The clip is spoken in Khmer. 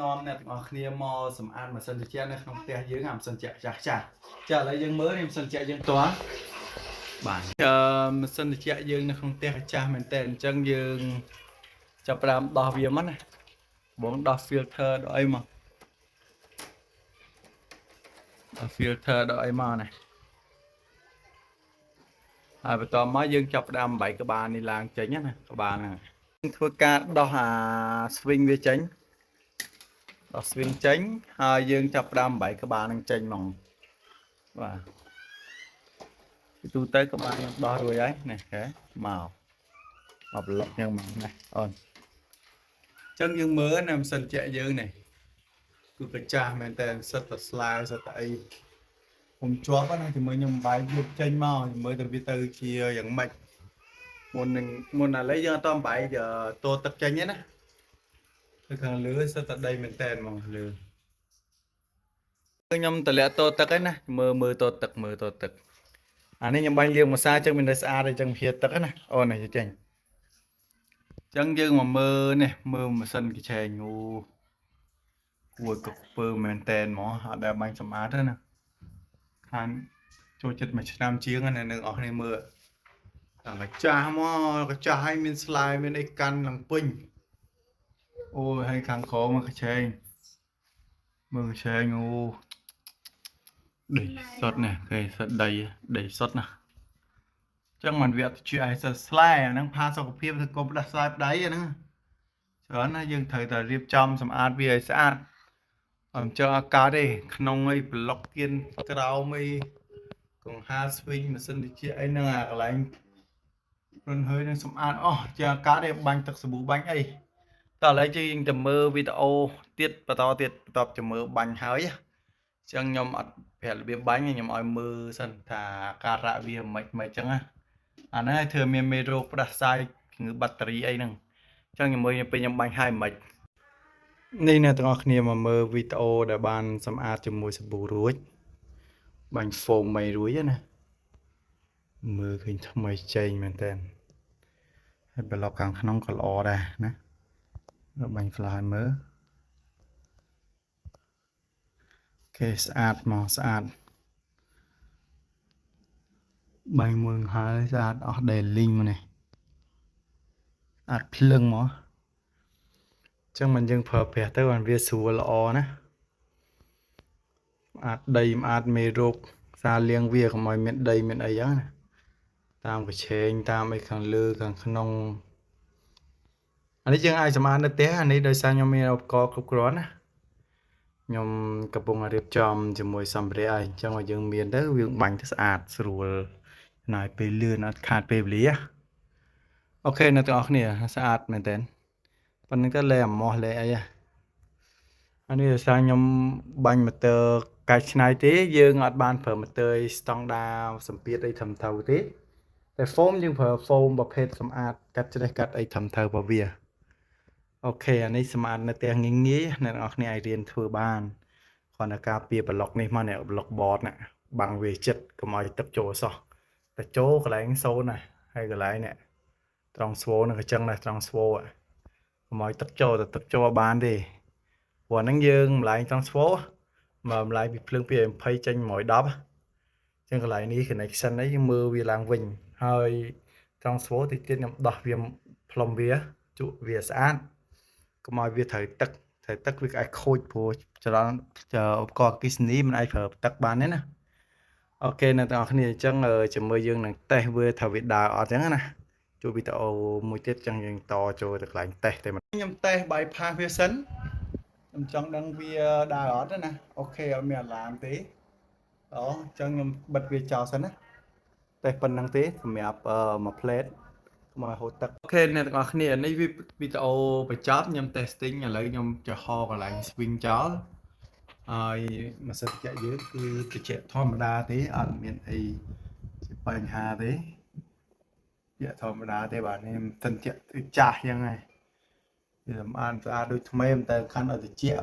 នាំអ្នកទាំងអស់គ្នាមកសម្អាតម៉ាស៊ីនត្រជាក់នៅក្នុងផ្ទះយើងអាម៉ាស៊ីនត្រជាក់ចាស់ចាឥឡូវយើងមើលនេះម៉ាស៊ីនត្រជាក់យើងផ្ទាល់បាទម៉ាស៊ីនត្រជាក់យើងនៅក្នុងផ្ទះចាស់មែនតើអញ្ចឹងយើងចាប់ផ្ដើមដោះវាមកណាបងដោះ filter ដល់អីមកដោះ filter ដល់អីមកណាហើយបន្តមកយើងចាប់ផ្ដើមបែកក្បាលនេះឡើងចេញណាក្បាលហ្នឹងធ្វើការដោះអា swing វាចេញដោះ swing ចេញហើយយើងចាប់ផ្ដើមបែកក្បាលនឹងចេញហ្មងបាទទូទៅក្បាលខ្ញុំដោះរួចហើយនេះហ៎មកប្លុកយ៉ាងមកណាអូនអញ្ចឹងយើងមើលណាម៉ាស៊ីនត្រជាក់យើងនេះគឺកាចាស់មែនតើសិតតែស្លាវសិតតែអីខ្ញុំជាប់ណាជាមួយខ្ញុំបាយយកចេញមកមើលទៅវាទៅជាយ៉ាងម៉េចមុនឥឡូវយើងអត់តបាយតូទឹកចេញទេណាទៅខាងលើសិតតែដីមែនតើហ្មងលើខ្ញុំតម្លាក់តូទឹកឯណាមើលតូទឹកអានេះខ្ញុំបាញ់លាងម្សៅចឹងមានតែស្អាតអញ្ចឹងហៀទឹកណាអូននេះចេញអញ្ចឹងយើងមកមើលនេះមើលម៉ាស៊ីនកញ្ឆេងអូគួរកពើមែនតែនហ្មងអត់ដែលបាញ់សម្អាតទេណាខានចូលចិត្តមួយឆ្នាំជាងណានៅអស់គ្នាមើលតែកាចាស់មកកាចាស់ឲ្យមានស្លាយមានអីកាន់ឡើងពេញអូយហើយខាងក្រោមមកកញ្ឆេងមើលកញ្ឆេងអូដីសុតនេះគេសុតដីសុតណាចឹងមិនវាអត់ជាឲ្យសិស្លែអាហ្នឹងផាសុខភាពទៅកុំផ្ដាសាយប្តីអាហ្នឹងច្រើនណាយើងត្រូវតែរៀបចំសម្អាតវាឲ្យស្អាតអត់ចង់អាកាសទេក្នុងអីប្លុកគៀនក្រោមអីកង្ហាស្វីងម៉ាស៊ីនត្រជាក់អីហ្នឹងអាកន្លែងរុនហើយនឹងសម្អាតអស់ជាអាកាសទេបាញ់ទឹកសាប៊ូបាញ់អីតើឥឡូវយើងទៅមើលវីដេអូទៀតបន្តទៅមើលបាញ់ហើយអញ្ចឹងខ្ញុំអត់ប្រាប់របៀបបាញ់ខ្ញុំឲ្យមើលសិនថាការៈវាមិនអញ្ចឹងណាអាហ្នឹងឲ្យធ្វើមានមេរោគផ្ដាសាយជំងឺបាក់តេរីអីហ្នឹងអញ្ចឹងខ្ញុំមើលពេលខ្ញុំបាញ់ហើយមិននេះអ្នកទាំងអស់គ្នាមកមើលវីដេអូដែលបានសម្អាតជាមួយសាប៊ូរួចបាញ់ហ្វូមមិនរួចណាមើលឃើញថ្មីចេញមែនតើហើយប្លុកខាងក្នុងក៏ល្អដែរណាបាញ់ flash ឲ្យមើលគេស្អាតមកស្អាតបាញ់មើលហើយស្អាតអស់ដែលលីងមកនេះអាចភ្លឹងមកចឹងមិនយើងប្រើប្រាស់ទៅបានវាស្រួលល្អណាអាចដីអាចមេរោគសារលាងវាកុំឲ្យមានដីមានអីចឹងណាតាមកញ្ឆេងតាមអីខាងលើខាងក្នុងអានេះយើងអាចសម្អាតនៅផ្ទះអានេះដោយសារខ្ញុំមានឧបករណ៍គ្រប់គ្រាន់ណាខ្ញុំកំពុងរៀបចំជាមួយសម្ភារៈអីអញ្ចឹងឲ្យយើងមានទៅវាបាញ់ទៅស្អាតស្រួលណាយពេលលឿនអត់ខាតពេលវេលាអូខេអ្នកទាំងអស់គ្នាស្អាតមែនតើប៉ុណ្្នឹងទៅលែអាម៉ោះលែអីអានេះដោយសារខ្ញុំបាញ់ម៉ូទ័រកែច្នៃទេយើងអត់បានប្រើម៉ូទ័រស្តង់ដាសម្ពាធអីត្រឹមត្រូវទេតែហ្វូមយើងប្រើហ្វូមប្រភេទសម្អាតកាត់ច្រេះកាត់អីត្រឹមត្រូវរបស់វាអូខេអានេះសម្អាតនៅផ្ទះងាយអ្នកនរគ្នាអាចរៀនធ្វើបានគ្រាន់តែការពារប្លុកនេះមកនេះប្លុកបតណាបាំងវាចិត្តកុំឲ្យទឹកចូលសោះតែចូលកន្លែងសូនណាហើយកន្លែងនេះត្រង់ស្វូនឹងក៏ចឹងដែរត្រង់ស្វូកុំឲ្យទឹកចូលតែទឹកចូលបានទេព្រោះហ្នឹងយើងម្លែងត្រង់ស្វូមកម្លែងពីភ្លើងពី20ចេញ110ចឹងកន្លែងនេះ connection នេះយើងមើលវាឡើងវិញហើយត្រង់ស្វូតិចទៀតខ្ញុំដោះវាផ្លុំវាជក់វាស្អាតកុំឲ្យវាត្រូវទឹកវាអាចខូចព្រោះចរន្តឧបករណ៍អគ្គិសនីមិនអាចប្រើទឹកបានទេណាអូខេអ្នកទាំងអស់គ្នាអញ្ចឹងជាមួយយើងនឹងតេស្តវាថាវាដើរអត់អញ្ចឹងណាជួបវីដេអូមួយទៀតអញ្ចឹងយើងតចូលទៅកន្លែងតេស្តតែខ្ញុំតេស្ត bypass វាសិនខ្ញុំចង់ដឹងវាដើរអត់ណាអូខេអត់មានអាឡាមទេអញ្ចឹងខ្ញុំបិទវាចោលសិនណាតែប៉ុណ្្នឹងទេសម្រាប់មួយ plate មកហូតទឹកអូខេអ្នកទាំងអស់គ្នានេះវីដេអូបញ្ចប់ខ្ញុំ testing ឥឡូវខ្ញុំจะហៅកន្លែង swing ចោលហើយម៉ាស៊ីនត្រជាក់យើងគឺត្រជាក់ធម្មតាទេអត់មានអីជាបញ្ហាទេជាធម្មតាទេបាទនេះម៉ាស៊ីនត្រជាក់ចាស់យ៉ាងហ្នឹងវាសម្អាតស្អាតដូចថ្មីតែខាន់ឲ្យត្រជាក់